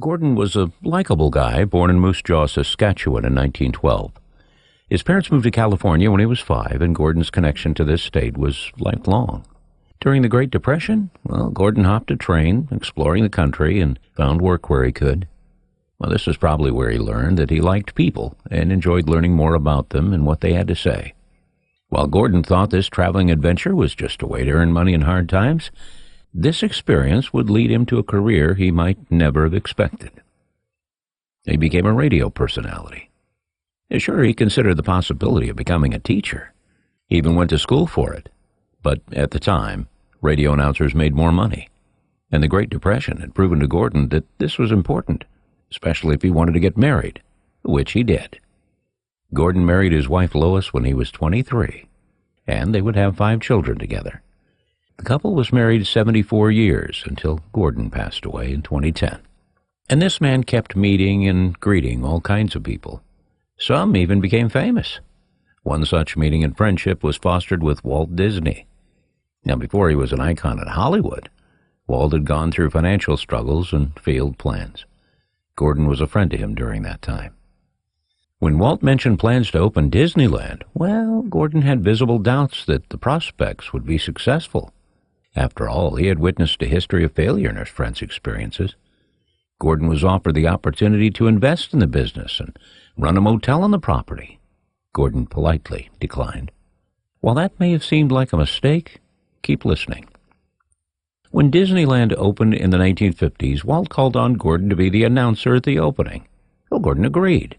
Gordon was a likable guy born in Moose Jaw, Saskatchewan in 1912. His parents moved to California when he was 5, and Gordon's connection to this state was lifelong. During the Great Depression, Gordon hopped a train, exploring the country, and found work where he could. This is probably where he learned that he liked people and enjoyed learning more about them and what they had to say. While Gordon thought this traveling adventure was just a way to earn money in hard times, this experience would lead him to a career he might never have expected. He became a radio personality. Sure, he considered the possibility of becoming a teacher. He even went to school for it. But at the time, radio announcers made more money. And the Great Depression had proven to Gordon that this was important, especially if he wanted to get married, which he did. Gordon married his wife Lois when he was 23, and they would have 5 children together. The couple was married 74 years until Gordon passed away in 2010. And this man kept meeting and greeting all kinds of people. Some even became famous. One such meeting and friendship was fostered with Walt Disney. Now, before he was an icon in Hollywood, Walt had gone through financial struggles and failed plans. Gordon was a friend to him during that time. When Walt mentioned plans to open Disneyland, Gordon had visible doubts that the prospects would be successful. After all, he had witnessed a history of failure in his friend's experiences. Gordon was offered the opportunity to invest in the business and run a motel on the property. Gordon politely declined. While that may have seemed like a mistake, keep listening. When Disneyland opened in the 1950s, Walt called on Gordon to be the announcer at the opening. Gordon agreed,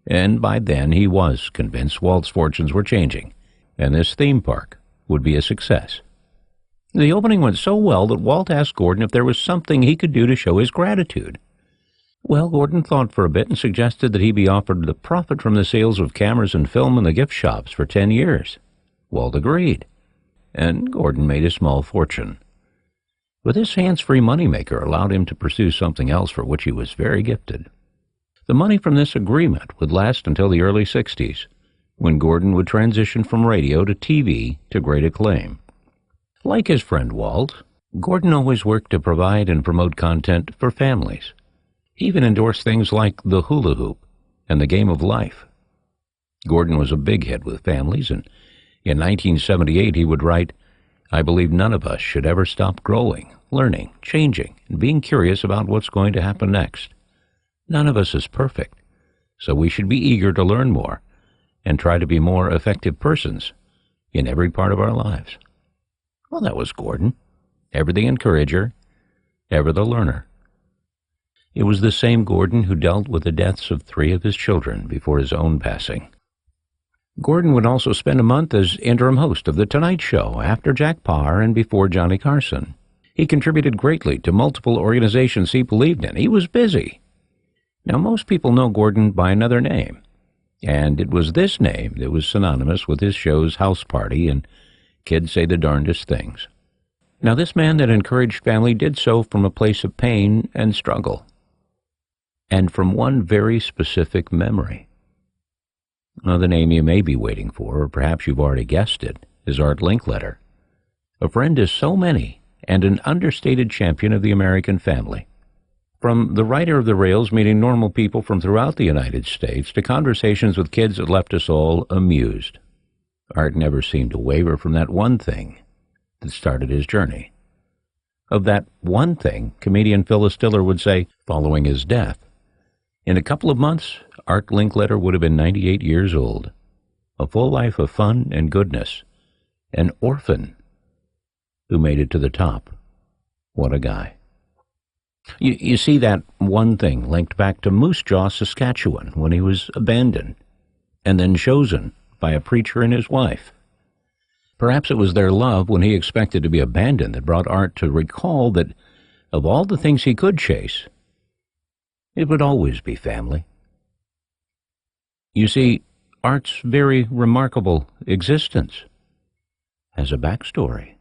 and by then he was convinced Walt's fortunes were changing, and this theme park would be a success. The opening went so well that Walt asked Gordon if there was something he could do to show his gratitude. Gordon thought for a bit and suggested that he be offered the profit from the sales of cameras and film in the gift shops for 10 years. Walt agreed, and Gordon made a small fortune. But this hands-free moneymaker allowed him to pursue something else for which he was very gifted. The money from this agreement would last until the early 60s, when Gordon would transition from radio to TV to great acclaim. Like his friend Walt, Gordon always worked to provide and promote content for families. He even endorsed things like the hula hoop and the game of life. Gordon was a big hit with families, and in 1978 he would write, "I believe none of us should ever stop growing, learning, changing, and being curious about what's going to happen next. None of us is perfect, so we should be eager to learn more and try to be more effective persons in every part of our lives." That was Gordon. Ever the encourager, ever the learner. It was the same Gordon who dealt with the deaths of 3 of his children before his own passing. Gordon would also spend a month as interim host of The Tonight Show after Jack Paar and before Johnny Carson. He contributed greatly to multiple organizations he believed in. He was busy. Now, most people know Gordon by another name, and it was this name that was synonymous with his show's House Party and Kids Say the Darndest Things. Now, this man that encouraged family did so from a place of pain and struggle, and from one very specific memory. The name you may be waiting for, or perhaps you've already guessed it, is Art Linkletter, a friend to so many and an understated champion of the American family. From the writer of The Rails meeting normal people from throughout the United States to conversations with kids that left us all amused, Art never seemed to waver from that one thing that started his journey. Of that one thing, comedian Phyllis Diller would say, following his death, in a couple of months, Art Linkletter would have been 98 years old. A full life of fun and goodness. An orphan who made it to the top. What a guy. You see, that one thing linked back to Moose Jaw, Saskatchewan, when he was abandoned and then chosen by a preacher and his wife. Perhaps it was their love when he expected to be abandoned that brought Art to recall that of all the things he could chase, it would always be family. You see, Art's very remarkable existence has a backstory.